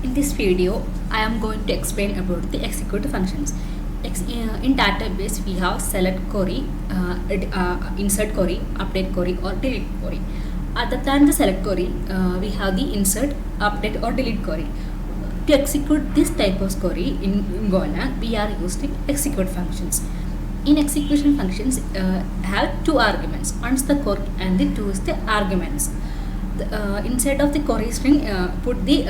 In this video, I am going to explain about the execute functions. In database, we have select query, insert query, update query, or delete query. Other than the select query, we have the insert, update, or delete query. To execute this type of query in Golang, we are using execute functions. In execution functions, have two arguments. One is the query and the two is the arguments. Inside of the query string, put the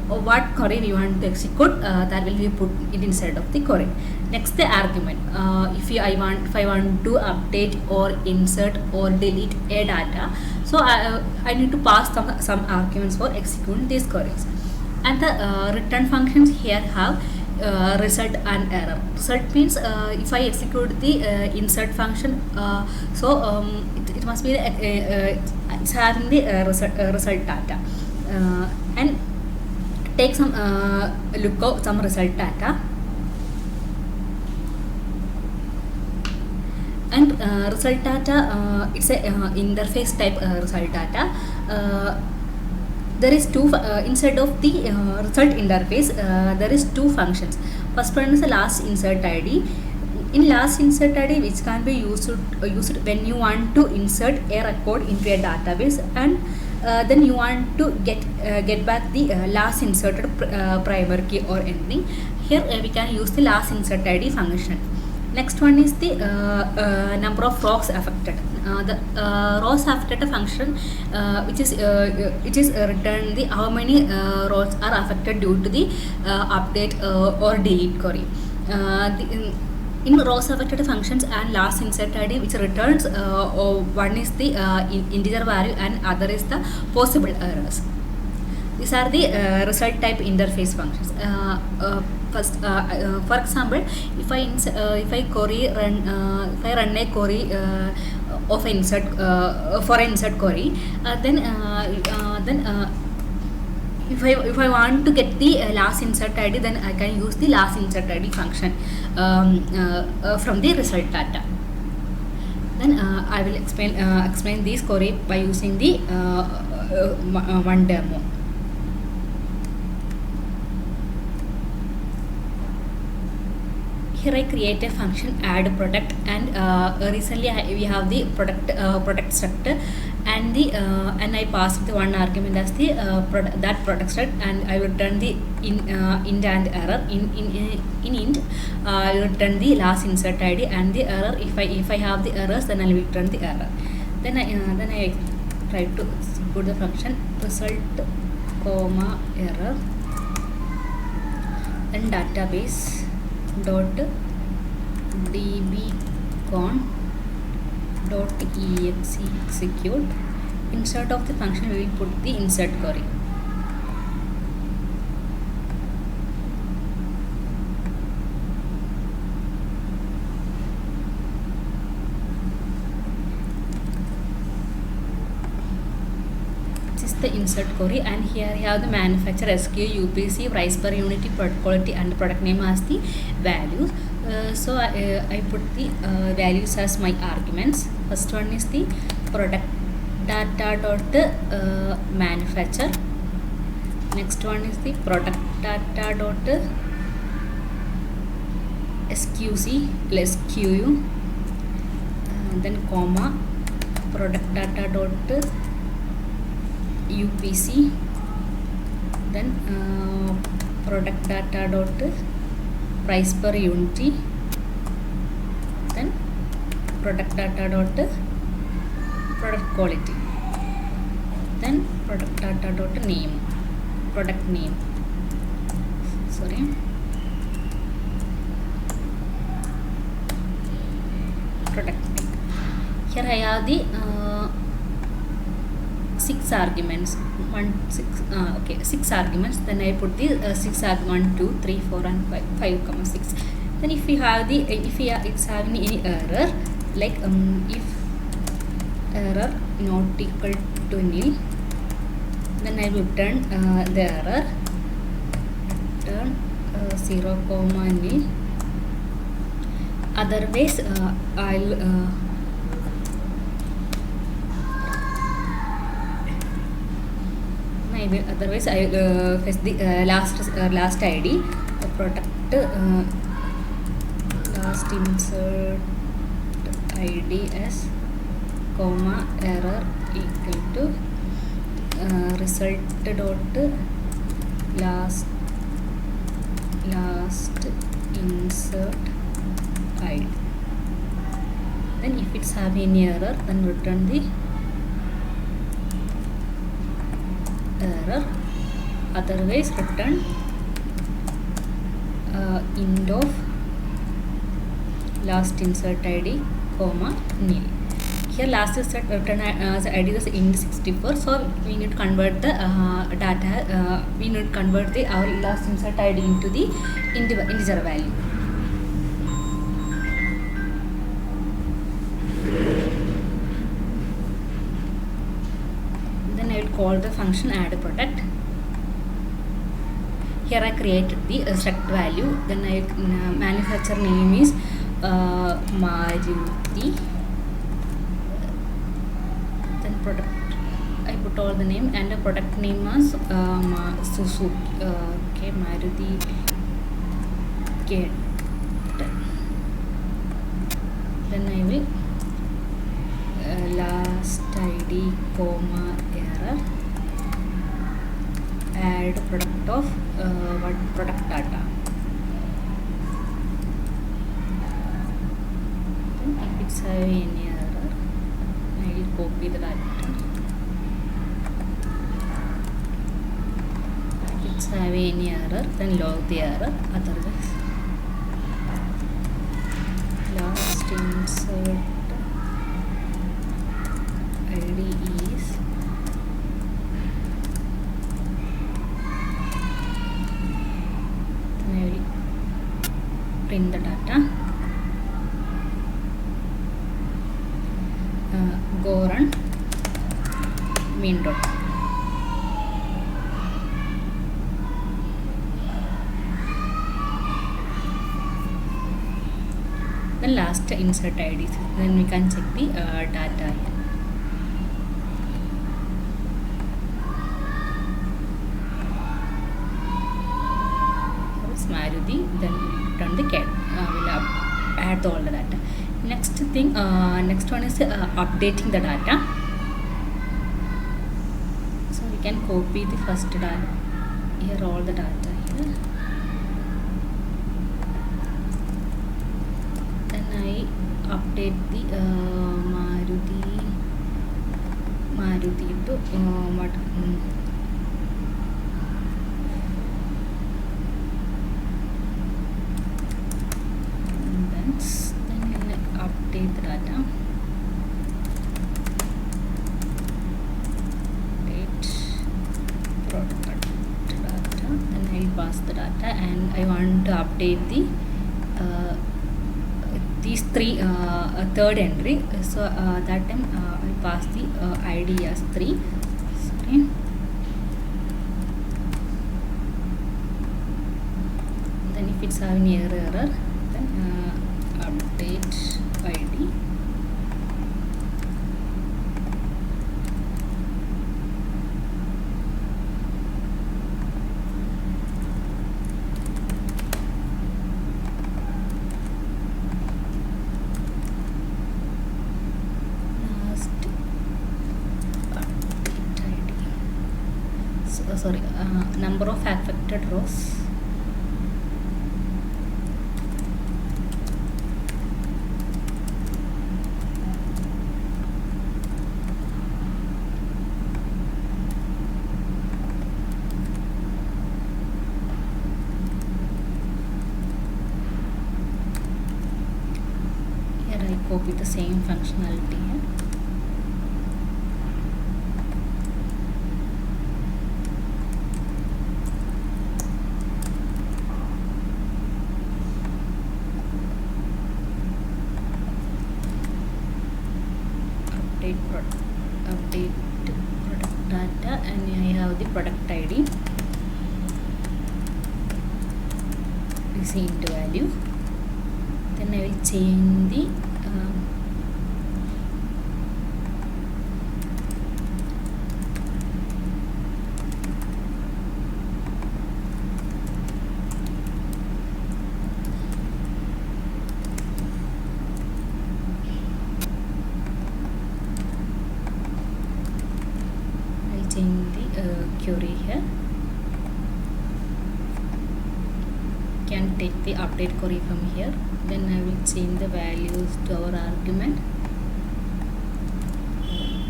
what query we want to execute. That will be put it inside of the query. Next, the argument. If I want to update or insert or delete a data, so I need to pass some arguments for executing these queries. And the return functions here have result and error. Result means if I execute the insert function, it must be it's having the result data, and take some look out some result data, and result data it's a interface type result data. There is two inside of the result interface. There is two functions. First one is the last insert id. In last insert id, which can be used when you want to insert a record into a database, and then you want to get back the last inserted primary key or anything. Here we can use the last insert id function. Next one is the number of rows affected. The rows affected function, which is return the how many rows are affected due to the update or delete query. In rows affected functions and last insert id, which returns one is the integer value and other is the possible errors. These are the result type interface functions. First, for example, if I run a query of insert for insert query, then if I want to get the last insert id, then I can use the last insert id function from the result data. Then I will explain this query by using the one demo. Here I create a function add product, and recently we have the product struct, and I pass the one argument as the that product struct, and I will return the int and error. In int I will return the last insert id and the error. If I have the errors, then I will return the error. Then I try to put the function result comma error and database dot dbcon dot exe execute. Inside of the function we will put the insert query. This is the insert query, and here I have the manufacturer, SKU, UPC, price per unit, product quality, and product name as the values. So I put the values as my arguments. First one is the product data dot manufacturer. Next one is the product data dot SQU, then comma product data dot UPC, then product data dot price per unit, then product data dot product quality, then product data dot name, product name, product name. Here I have the 6 arguments. 6 arguments. Then I put the 6 arguments 1, 2, 3, 4, and 5, 6. Then if it's having any error, like if error not equal to nil, then I will return the error, return 0, nil. Otherwise, I'll I will, otherwise I will fetch the last ID, product last insert ID as comma error equal to result dot last insert ID. Then if it's having any error, then return the error, otherwise return end of last insert ID comma nil. Here last insert return as ID is int 64, so we need to convert the data, we need to convert the our last insert ID into the integer value. Then I will call the function add product. Here I created the struct value. Then I manufacturer name is Maruti. Then product I put all the name, and the product name was Suzuki. Okay, Maruti Get. Then I will last ID comma error add product of what product data. Then if it's having any error, I will copy the data. If it's having any error, then log the error, otherwise last insert ID is print the data. Go run main dot. The last insert ID. Then we can check the data here. Maruti, then return the cat. We'll add all the data. Next thing, next one is updating the data. So we can copy the first data. Here all the data here. Then I update the Maruti to what. Then update the data. Update product data. Then I pass the data, and I want to update the these three third entry. So that time I pass the ID as 3. Sorry. Then if it's having error, then update ID. Last update ID. So, sorry, number of affected rows. Copy the same functionality here. Update product data, and I have the product ID. This into value. Then I will change the can take the update query from here. Then I will change the values to our argument.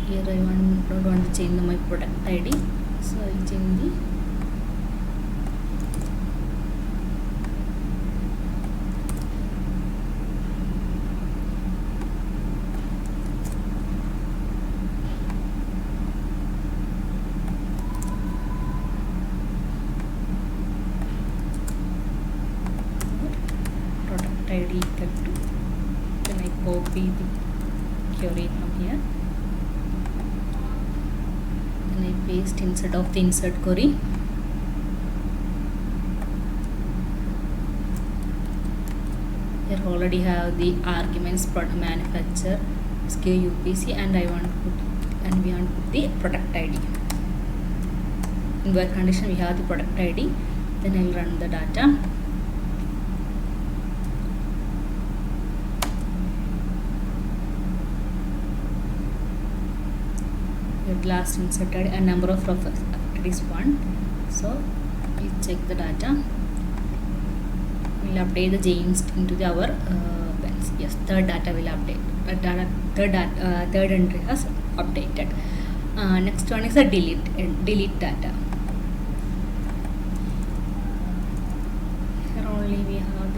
Here I don't want to change my product ID, so I will change the product ID equal to, then I copy the query from here, then I paste inside of the insert query. Here already have the arguments product manufacturer, SKU, UPC, and we want to put the product ID. In where condition we have the product ID, then I will run the data. At last inserted a number of affected is 1, so we check the data. We'll update the James into our bench. Yes, third data will update. Third entry has updated. Next one is the delete data. Here only we have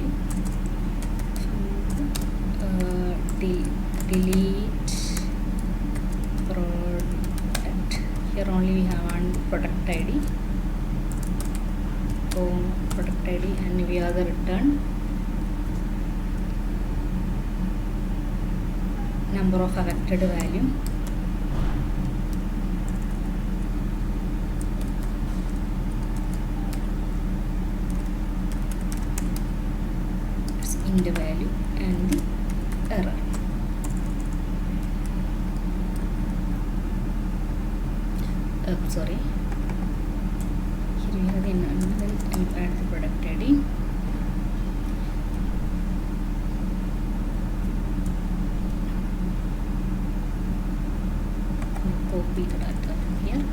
the delete product. Here only we have one product ID. Product ID, and we have the return number of affected value. It's in the value and the error. Sorry. Here we have the none, then I will add the product ID. Copy the data from here.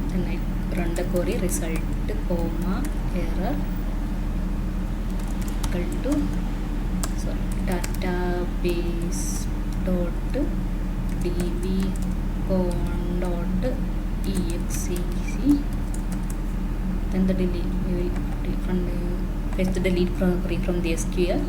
Then I run the query, result, comma, error equal to, sorry, database dot db con dot exe. Then the delete, we will paste the delete query from the SQL.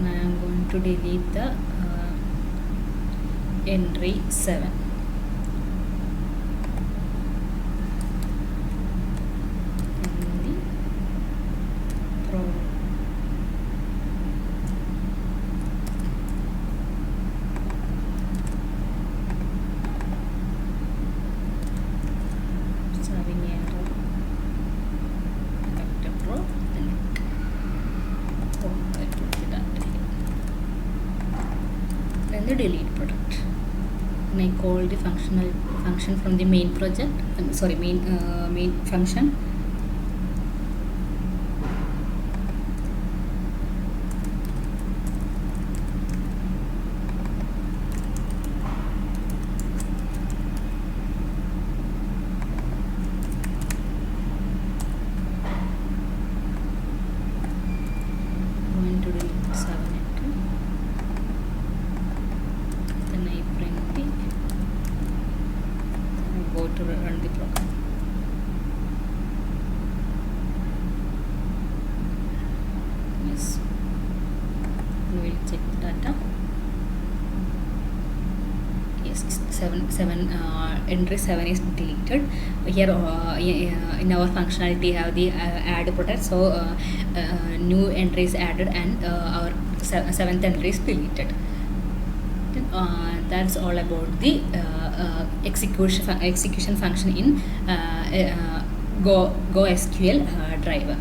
Now I am going to delete the entry 7. Then the delete product. And I call the function from the main project. Main function. Going to delete 7 entry. Then I print the. I go to run the program. Yes. We will check the data. Yes, entry 7 is deleted. Here in our functionality have the add product, so new entry is added and our 7th entry is deleted. Then, that's all about the execution function in Go SQL driver.